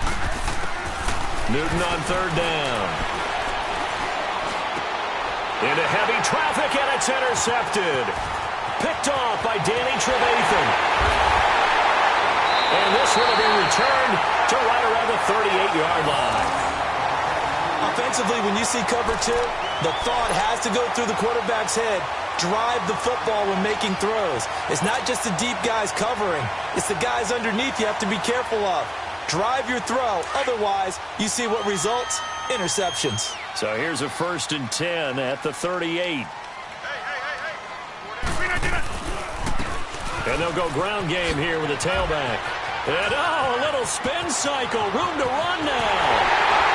Newton on third down. Into heavy traffic, and it's intercepted. Picked off by Danny Trevathan. And this one will be returned to right around the 38-yard line. Offensively, when you see cover two, the thought has to go through the quarterback's head. Drive the football when making throws. It's not just the deep guys covering. It's the guys underneath you have to be careful of. Drive your throw. Otherwise, you see what results? Interceptions. So here's a 1st and 10 at the 38. And they'll go ground game here with a tailback. And, a little spin cycle. Room to run now.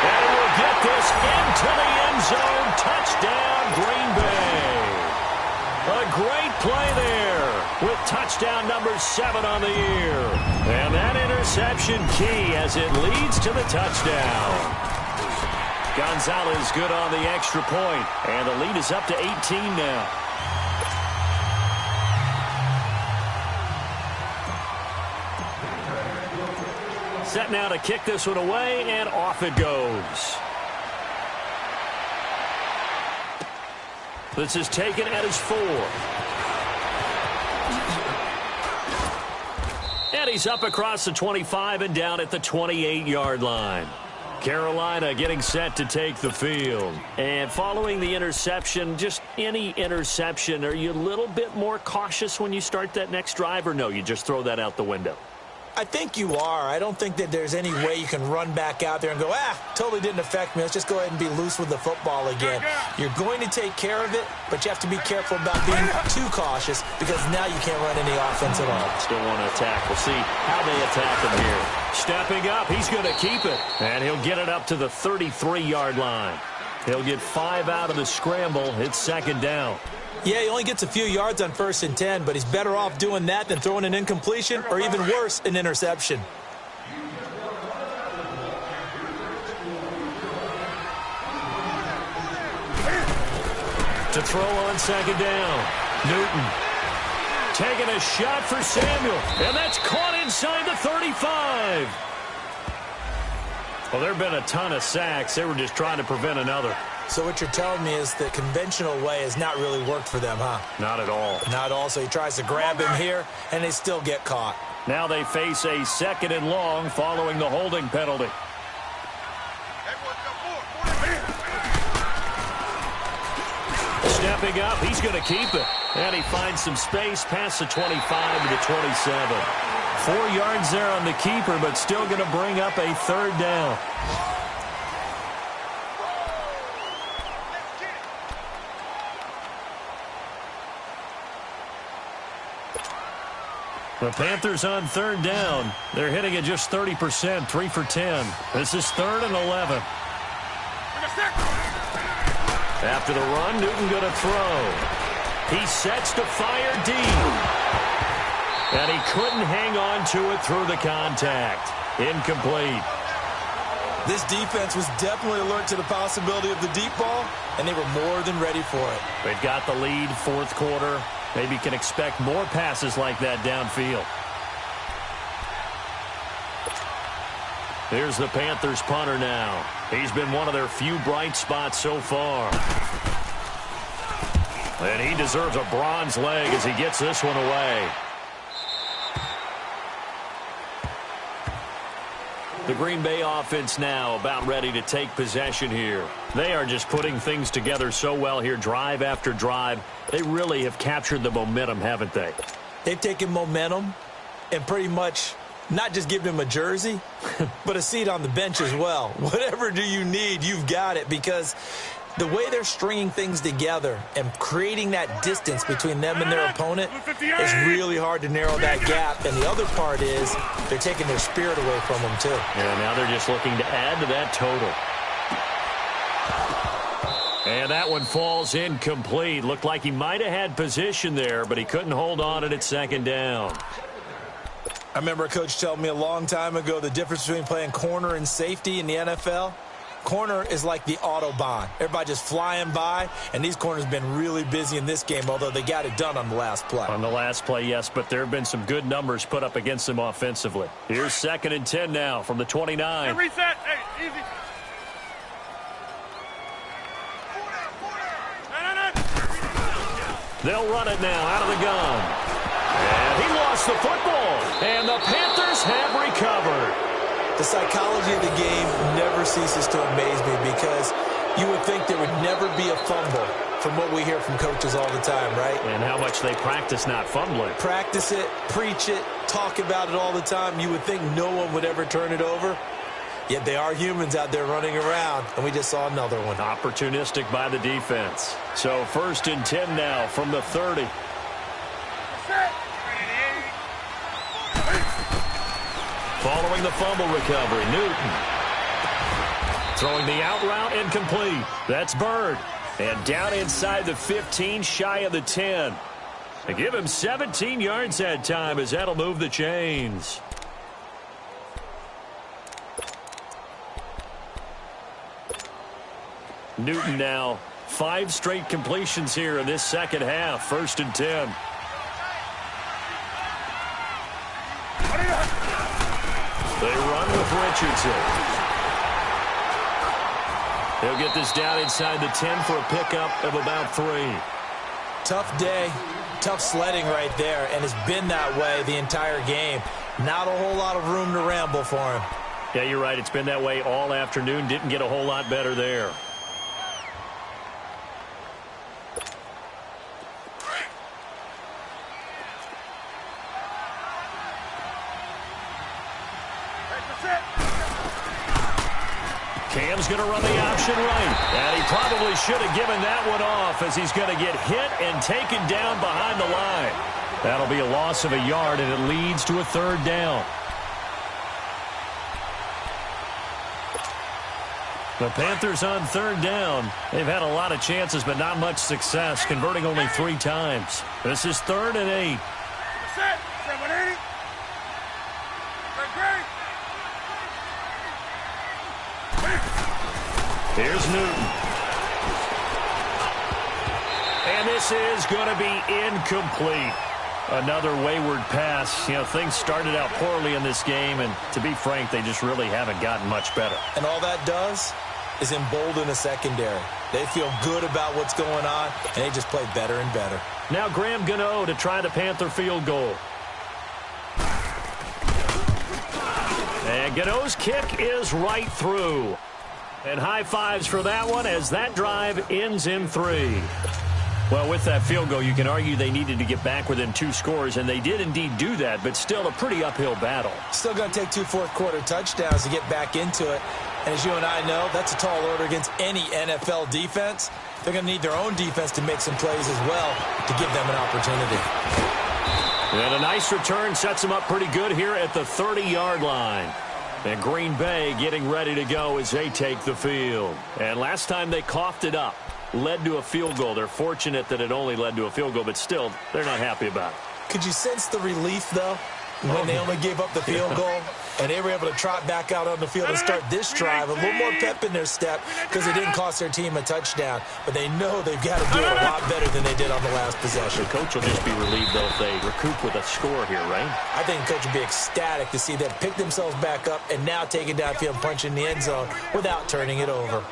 And we'll get this into the end zone. Touchdown, Green Bay. A great play there with touchdown number 7 on the year. And that interception key as it leads to the touchdown. Gonzalez good on the extra point. And the lead is up to 18 now. Set now to kick this one away, and off it goes. This is taken at his 4. And he's up across the 25 and down at the 28-yard line. Carolina getting set to take the field. And following the interception, just any interception, are you a little bit more cautious when you start that next drive, or no, you just throw that out the window? I think you are. I don't think that there's any way you can run back out there and go, totally didn't affect me. Let's just go ahead and be loose with the football again. You're going to take care of it, but you have to be careful about being too cautious because now you can't run any offense at all. Still want to attack. We'll see how they attack him here. Stepping up, he's going to keep it. And he'll get it up to the 33-yard line. He'll get 5 out of the scramble. It's 2nd down. Yeah, he only gets a few yards on 1st and 10, but he's better off doing that than throwing an incompletion or even worse, an interception. To throw on 2nd down. Newton taking a shot for Samuel, and that's caught inside the 35. Well, there have been a ton of sacks. They were just trying to prevent another. So what you're telling me is the conventional way has not really worked for them, huh? Not at all. Not at all. So he tries to grab him here, and they still get caught. Now they face a 2nd and long following the holding penalty. Stepping up, he's going to keep it. And he finds some space past the 25 to the 27. 4 yards there on the keeper, but still going to bring up a 3rd down. The Panthers on 3rd down. They're hitting at just 30%, 3 for 10. This is 3rd and 11. After the run, Newton going to throw. He sets to fire deep. And he couldn't hang on to it through the contact. Incomplete. This defense was definitely alert to the possibility of the deep ball, and they were more than ready for it. They've got the lead, 4th quarter. Maybe can expect more passes like that downfield. Here's the Panthers punter now. He's been one of their few bright spots so far. And he deserves a bronze leg as he gets this one away. The Green Bay offense now about ready to take possession here. They are just putting things together so well here, drive after drive. They really have captured the momentum, haven't they? They've taken momentum and pretty much not just given him a jersey, but a seat on the bench as well. Whatever do you need, you've got it, because the way they're stringing things together and creating that distance between them and their opponent is really hard to narrow that gap. And the other part is they're taking their spirit away from them, too. Yeah, now they're just looking to add to that total. And that one falls incomplete. Looked like he might have had position there, but he couldn't hold on it at 2nd down. I remember a coach telling me a long time ago the difference between playing corner and safety in the NFL. Corner is like the Autobahn. Everybody just flying by, and these corners have been really busy in this game, although they got it done on the last play. On the last play, yes, but there have been some good numbers put up against them offensively. Here's 2nd and 10 now from the 29. Hey, reset. Hey, easy. They'll run it now out of the gun. And he lost the football, and the Panthers have recovered. The psychology of the game never ceases to amaze me because you would think there would never be a fumble from what we hear from coaches all the time, right? And how much they practice not fumbling. Practice it, preach it, talk about it all the time. You would think no one would ever turn it over. Yet they are humans out there running around, and we just saw another one. Opportunistic by the defense. So 1st and 10 now from the 30. Following the fumble recovery, Newton. Throwing the out route incomplete. That's Bird. And down inside the 15, shy of the 10. They give him 17 yards that time as that'll move the chains. Newton now 5 straight completions here in this second half. 1st and 10. They run with Richardson. He'll get this down inside the 10 for a pickup of about 3. Tough day, tough sledding right there, and it's been that way the entire game. Not a whole lot of room to ramble for him. Yeah, you're right. It's been that way all afternoon. Didn't get a whole lot better there. Cam's going to run the option right. And he probably should have given that one off as he's going to get hit and taken down behind the line. That'll be a loss of a yard, and it leads to a 3rd down. The Panthers on 3rd down. They've had a lot of chances, but not much success, converting only 3 times. This is 3rd and 8. Here's Newton. And this is going to be incomplete. Another wayward pass. You know, things started out poorly in this game, and to be frank, they just really haven't gotten much better. And all that does is embolden a secondary. They feel good about what's going on, and they just play better and better. Now Graham Gano to try the Panther field goal. And Gano's kick is right through. And high fives for that one as that drive ends in 3. Well, with that field goal, you can argue they needed to get back within 2 scores, and they did indeed do that, but still a pretty uphill battle. Still going to take 2 fourth-quarter touchdowns to get back into it. And as you and I know, that's a tall order against any NFL defense. They're going to need their own defense to make some plays as well to give them an opportunity. And a nice return sets them up pretty good here at the 30-yard line. And Green Bay getting ready to go as they take the field. And last time they coughed it up, led to a field goal. They're fortunate that it only led to a field goal, but still, they're not happy about it. Could you sense the relief, though, when they only gave up the field goal? And they were able to trot back out on the field and start this drive. A little more pep in their step because it didn't cost their team a touchdown. But they know they've got to do it a lot better than they did on the last possession. The coach will just be relieved, though, if they recoup with a score here, right? I think the coach would be ecstatic to see them pick themselves back up and now take it downfield and punch in the end zone without turning it over.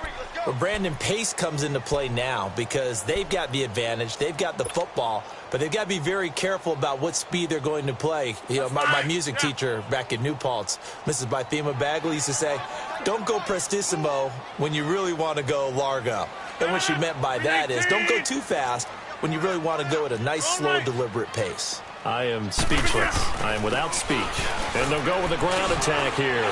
But Brandon Pace comes into play now because they've got the advantage. They've got the football, but they've got to be very careful about what speed they're going to play. You know, my music teacher back in New Paltz, Mrs. Bythema Bagley, used to say, don't go prestissimo when you really want to go largo. And what she meant by that is don't go too fast when you really want to go at a nice, slow, deliberate pace. I am speechless. I am without speech. And they'll go with a ground attack here.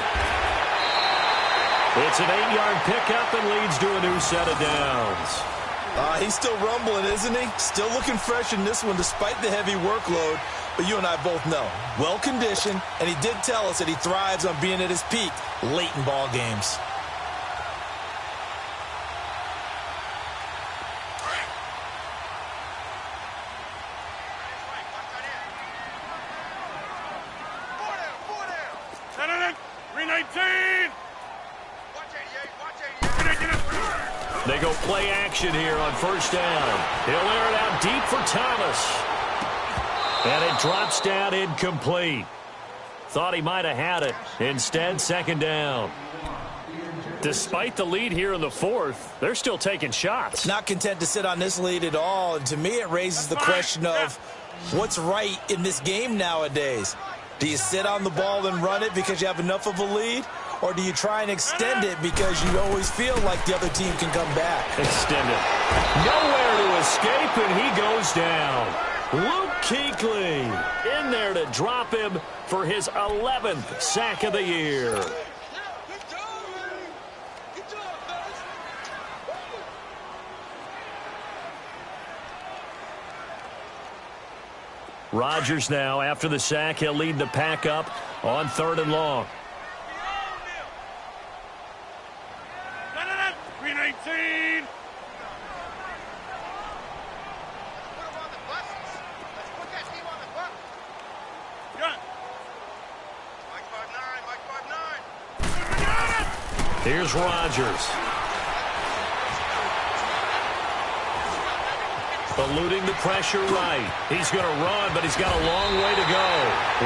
It's an 8-yard pickup and leads to a new set of downs. He's still rumbling, isn't he? Still looking fresh in this one despite the heavy workload. But you and I both know, well-conditioned, and he did tell us that he thrives on being at his peak late in ball games. So play action here on first down. He'll air it out deep for Thomas. And it drops down incomplete. Thought he might have had it. Instead, second down. Despite the lead here in the fourth, they're still taking shots. Not content to sit on this lead at all. And to me, it raises the question of what's right in this game nowadays. Do you sit on the ball and run it because you have enough of a lead? Or do you try and extend it because you always feel like the other team can come back? Extend it. Nowhere to escape, and he goes down. Luke Kuechly in there to drop him for his 11th sack of the year. Rodgers now, after the sack, he'll lead the pack up on 3rd and long. 319. Here's Rodgers. Eluding the pressure right. He's going to run, but he's got a long way to go.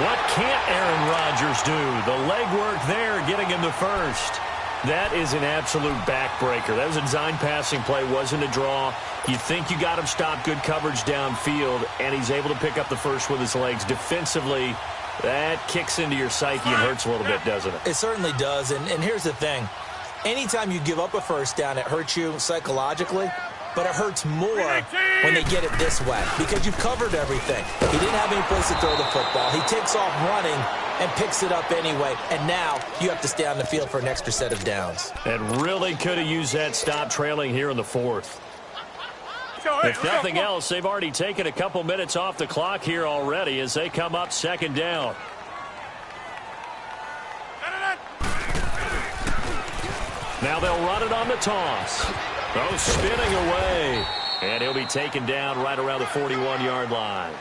What can't Aaron Rodgers do? The legwork there getting him the first. That is an absolute backbreaker. That was a design passing play, wasn't a draw. You think you got him stopped, good coverage downfield, and he's able to pick up the first with his legs. Defensively, that kicks into your psyche and hurts a little bit, doesn't it? It certainly does, and here's the thing. Anytime you give up a first down, it hurts you psychologically, but it hurts more when they get it this way because you've covered everything. He didn't have any place to throw the football. He takes off running and picks it up anyway, and now you have to stay on the field for an extra set of downs. And really could have used that stop trailing here in the fourth. If nothing else, they've already taken a couple minutes off the clock here already as they come up second down. Now they'll run it on the toss. Oh, spinning away. And he'll be taken down right around the 41-yard line.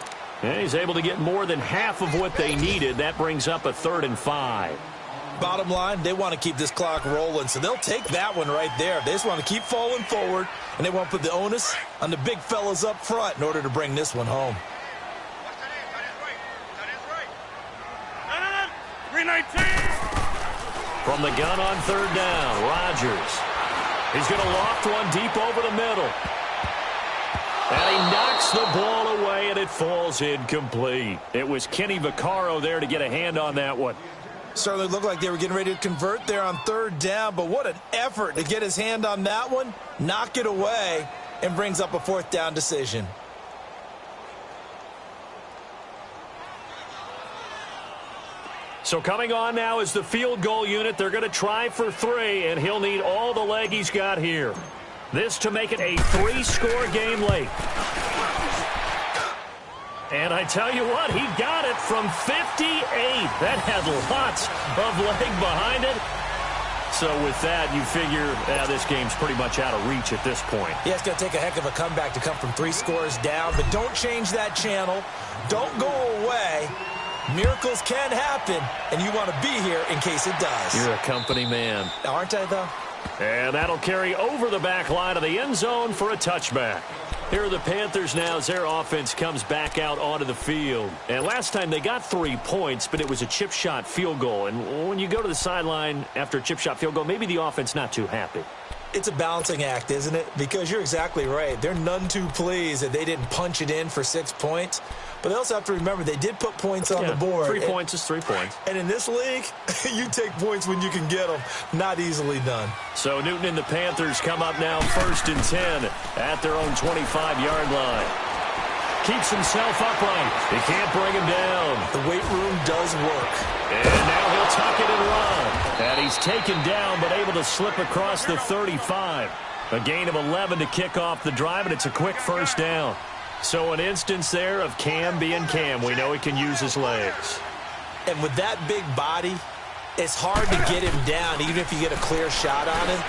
And he's able to get more than half of what they needed. That brings up a 3rd and 5. Bottom line, they want to keep this clock rolling, so they'll take that one right there. They just want to keep falling forward, and they want to put the onus on the big fellas up front in order to bring this one home. 319. From the gun on 3rd down, Rodgers. He's going to loft one deep over the middle. And he knocks the ball away, and it falls incomplete. It was Kenny Vaccaro there to get a hand on that one. Certainly looked like they were getting ready to convert there on 3rd down, but what an effort to get his hand on that one, knock it away, and brings up a 4th down decision. So coming on now is the field goal unit. They're going to try for 3, and he'll need all the leg he's got here. This to make it a 3-score game late. And I tell you what, he got it from 58. That had lots of leg behind it. So with that, you figure this game's pretty much out of reach at this point. Yeah, it's going to take a heck of a comeback to come from 3 scores down, but don't change that channel. Don't go away. Miracles can happen, and you want to be here in case it does. You're a company man. Aren't I, though? And that'll carry over the back line of the end zone for a touchback. Here are the Panthers now as their offense comes back out onto the field. And last time they got 3 points, but it was a chip shot field goal. And when you go to the sideline after a chip shot field goal, maybe the offense not too happy. It's a balancing act, isn't it? Because you're exactly right. They're none too pleased that they didn't punch it in for 6 points. But they also have to remember they did put points on the board. 3 points is 3 points. And in this league, you take points when you can get them. Not easily done. So Newton and the Panthers come up now 1st and 10 at their own 25-yard line. Keeps himself upright. He can't bring him down. The weight room does work. And now he'll tuck it and run. And he's taken down but able to slip across the 35. A gain of 11 to kick off the drive, and it's a quick first down. So an instance there of Cam being Cam. We know he can use his legs. And with that big body, it's hard to get him down even if you get a clear shot on it.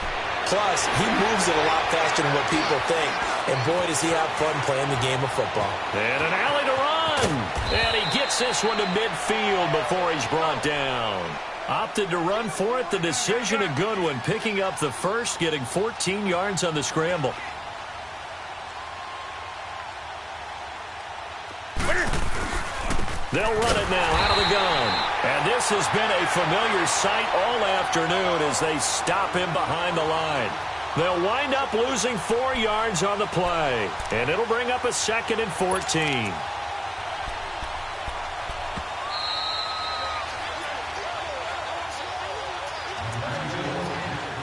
Plus, he moves it a lot faster than what people think. And boy, does he have fun playing the game of football. And an alley to run. And he gets this one to midfield before he's brought down. Opted to run for it. The decision a good one. Picking up the first, getting 14 yards on the scramble. They'll run it now out of the gun. And this has been a familiar sight all afternoon as they stop him behind the line. They'll wind up losing 4 yards on the play. And it'll bring up a 2nd and 14.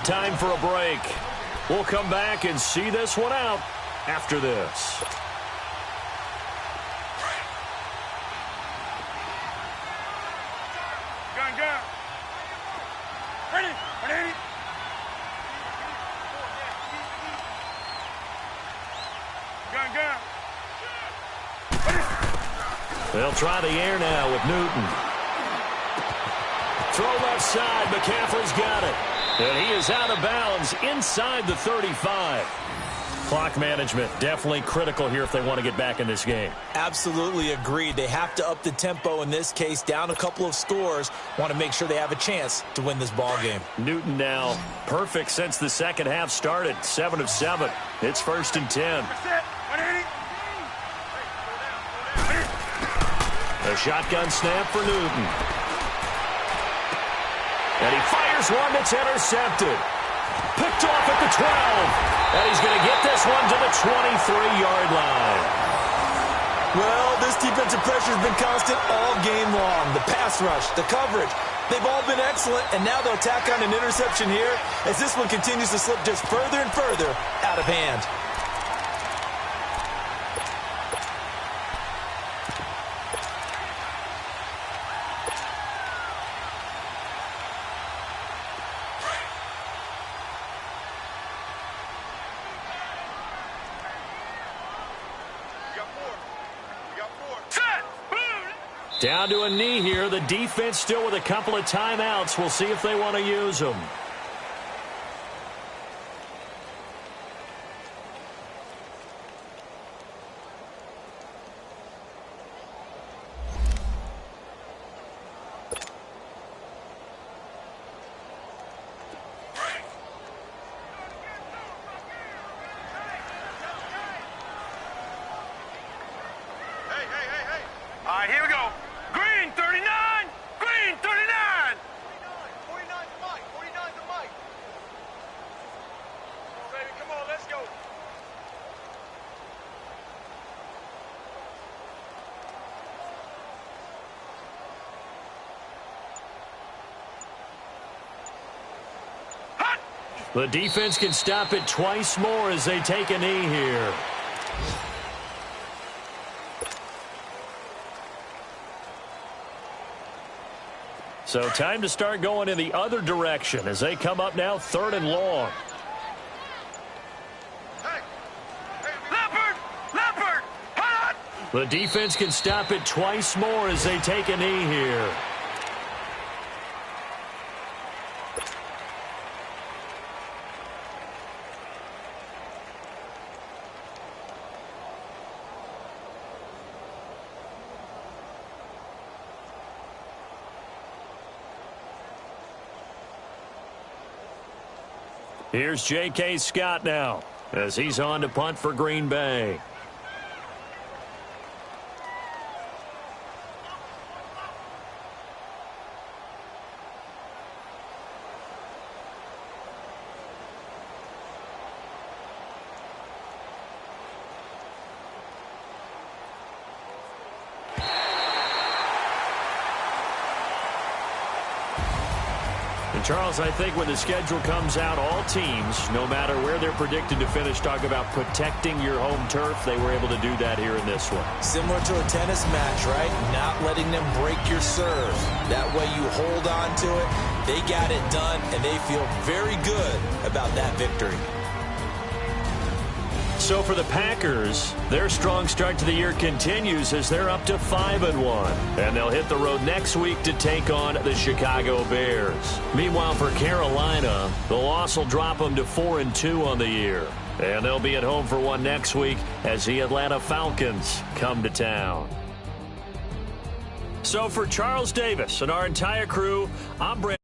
Time for a break. We'll come back and see this one out after this. They'll try the air now with Newton. Throw left side. McCaffrey's got it. And he is out of bounds inside the 35. Clock management definitely critical here if they want to get back in this game. Absolutely agreed. They have to up the tempo in this case, down a couple of scores. Want to make sure they have a chance to win this ball game. Newton now perfect since the second half started. 7 of 7. It's 1st and 10. A shotgun snap for Newton. And he fires one that's intercepted. Picked off at the 12. And he's going to get this one to the 23-yard line. Well, this defensive pressure has been constant all game long. The pass rush, the coverage, they've all been excellent. And now they'll tack on an interception here as this one continues to slip just further and further out of hand. Down to a knee here. The defense still with a couple of timeouts. We'll see if they want to use them. All right, here we go. Green 39. Green 39. 49 to Mike. 49 to Mike. Come on, baby. Come on. Let's go. Hot. The defense can stop it twice more as they take a knee here. So time to start going in the other direction as they come up now 3rd and long. Hey. Leopard. Leopard. Hot. The defense can stop it twice more as they take a knee here. Here's J.K. Scott now as he's on to punt for Green Bay. Charles, I think when the schedule comes out, all teams, no matter where they're predicted to finish, talk about protecting your home turf. They were able to do that here in this one. Similar to a tennis match, right? Not letting them break your serve. That way you hold on to it. They got it done, and they feel very good about that victory. So for the Packers, their strong start to the year continues as they're up to 5-1. And they'll hit the road next week to take on the Chicago Bears. Meanwhile, for Carolina, the loss will drop them to 4-2 on the year. And they'll be at home for one next week as the Atlanta Falcons come to town. So for Charles Davis and our entire crew, I'm Brent.